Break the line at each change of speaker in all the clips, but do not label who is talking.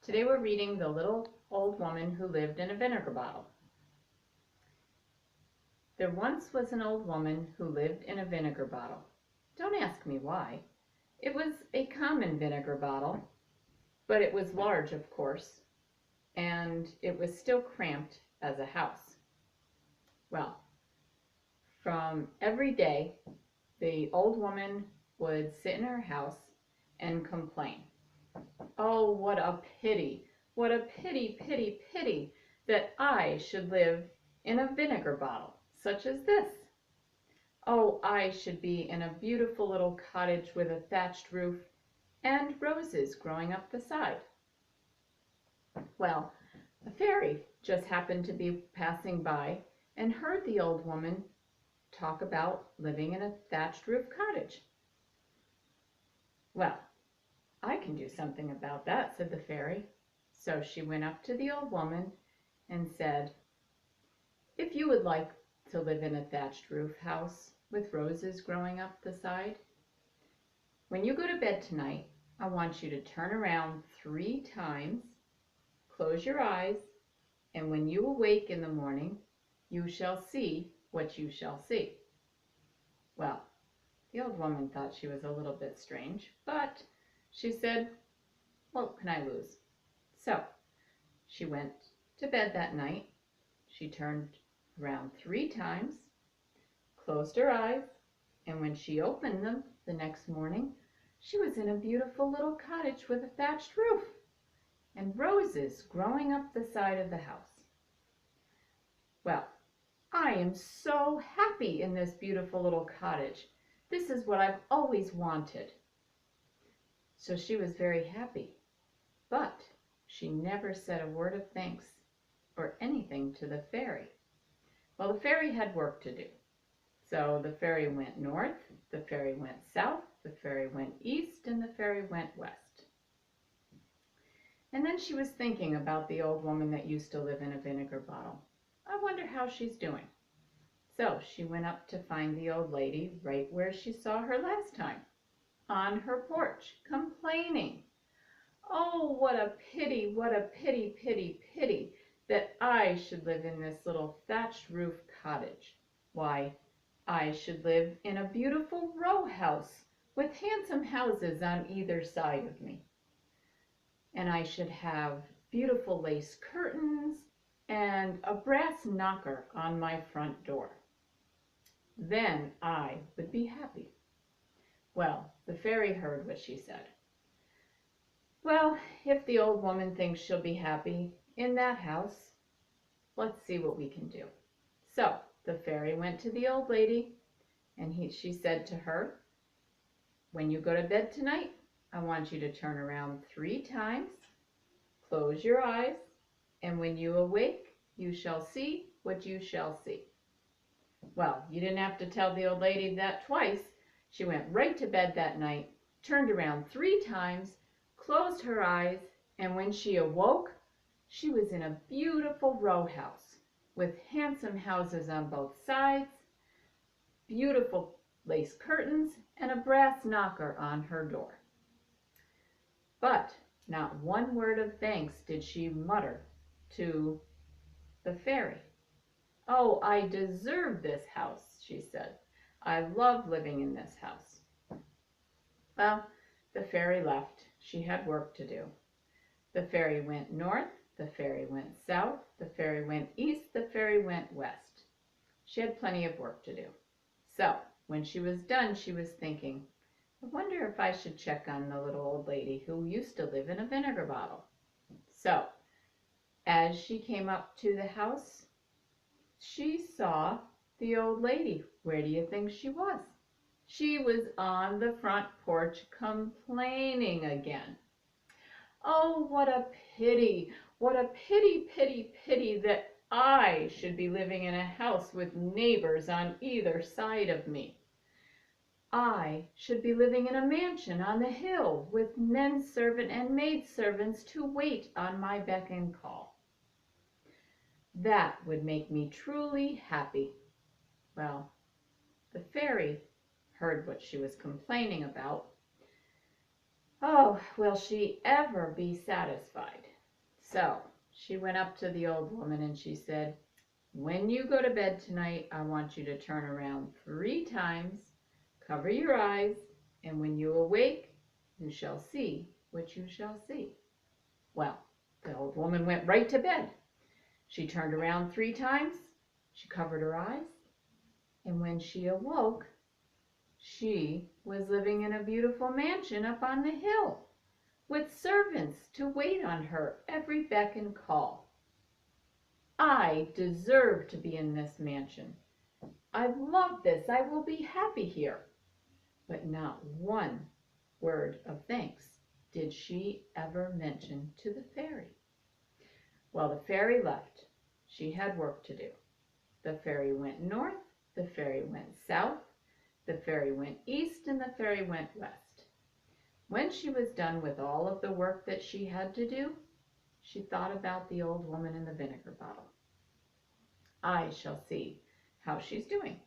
Today we're reading The Little Old Woman Who Lived in a Vinegar Bottle. There once was an old woman who lived in a vinegar bottle. Don't ask me why. It was a common vinegar bottle, but it was large, of course, and it was still cramped as a house. Well, from every day, the old woman would sit in her house and complain. Oh, what a pity, pity that I should live in a vinegar bottle such as this. Oh, I should be in a beautiful little cottage with a thatched roof and roses growing up the side. Well, a fairy just happened to be passing by and heard the old woman talk about living in a thatched roof cottage. Well, I can do something about that, said the fairy. So she went up to the old woman and said, if you would like to live in a thatched roof house with roses growing up the side, when you go to bed tonight, I want you to turn around 3 times, close your eyes, and when you awake in the morning, you shall see what you shall see. Well, the old woman thought she was a little bit strange, but she said, what can I lose? So she went to bed that night. She turned around 3 times, closed her eyes, and when she opened them the next morning, she was in a beautiful little cottage with a thatched roof and roses growing up the side of the house. Well, I am so happy in this beautiful little cottage. This is what I've always wanted. So she was very happy, but she never said a word of thanks or anything to the fairy. Well, the fairy had work to do. So the fairy went north, the fairy went south, the fairy went east, and the fairy went west. And then she was thinking about the old woman that used to live in a vinegar bottle. I wonder how she's doing. So she went up to find the old lady right where she saw her last time, on her porch, complaining. Oh, what a pity, pity that I should live in this little thatched roof cottage. Why, I should live in a beautiful row house with handsome houses on either side of me. And I should have beautiful lace curtains and a brass knocker on my front door. Then I would be happy. Well, the fairy heard what she said. Well, if the old woman thinks she'll be happy in that house, let's see what we can do. So the fairy went to the old lady and she said to her, when you go to bed tonight, I want you to turn around 3 times, close your eyes, and when you awake, you shall see what you shall see. Well, you didn't have to tell the old lady that twice. She went right to bed that night, turned around 3 times, closed her eyes, and when she awoke, she was in a beautiful row house with handsome houses on both sides, beautiful lace curtains, and a brass knocker on her door. But not one word of thanks did she mutter to the fairy. Oh, I deserve this house, she said. I love living in this house. Well, the fairy left. She had work to do. The fairy went north, the fairy went south, the fairy went east, the fairy went west. She had plenty of work to do. So, when she was done, she was thinking, I wonder if I should check on the little old lady who used to live in a vinegar bottle. So, as she came up to the house, she saw the old lady. Where do you think she was? She was on the front porch complaining again. Oh, what a pity, pity that I should be living in a house with neighbors on either side of me. I should be living in a mansion on the hill with men servant and maid servants to wait on my beck and call. That would make me truly happy. Well, the fairy heard what she was complaining about. Oh, will she ever be satisfied? So she went up to the old woman and she said, when you go to bed tonight, I want you to turn around 3 times, cover your eyes, and when you awake, you shall see what you shall see. Well, the old woman went right to bed. She turned around 3 times, she covered her eyes, and when she awoke, she was living in a beautiful mansion up on the hill, with servants to wait on her every beck and call. I deserve to be in this mansion. I love this. I will be happy here. But not one word of thanks did she ever mention to the fairy. Well, the fairy left. She had work to do. The fairy went north, the fairy went south, the fairy went east, and the fairy went west. When she was done with all of the work that she had to do, she thought about the old woman in the vinegar bottle. I shall see how she's doing.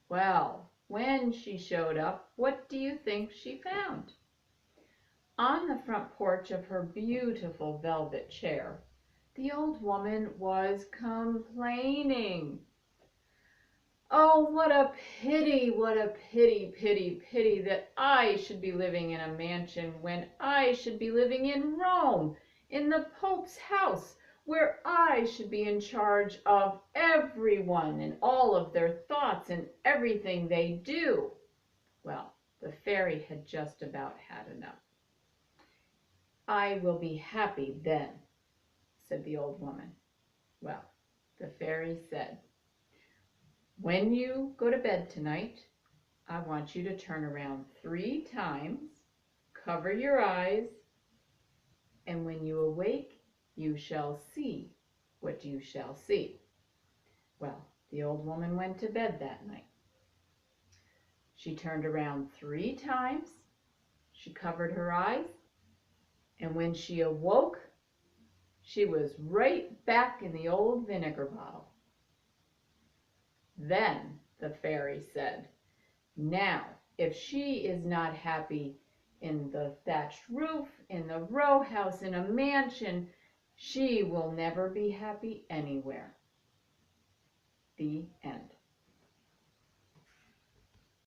Well, when she showed up, what do you think she found? On the front porch of her beautiful velvet chair, the old woman was complaining. Oh, what a pity, pity that I should be living in a mansion when I should be living in Rome, in the Pope's house, where I should be in charge of everyone and all of their thoughts and everything they do. Well, the fairy had just about had enough. I will be happy then, said the old woman. Well, the fairy said, when you go to bed tonight, I want you to turn around 3 times, cover your eyes, and when you awake, you shall see what you shall see. Well, the old woman went to bed that night. She turned around 3 times, she covered her eyes, and when she awoke, she was right back in the old vinegar bottle. Then the fairy said, now, if she is not happy in the thatched roof, in the row house, in a mansion, she will never be happy anywhere. The end.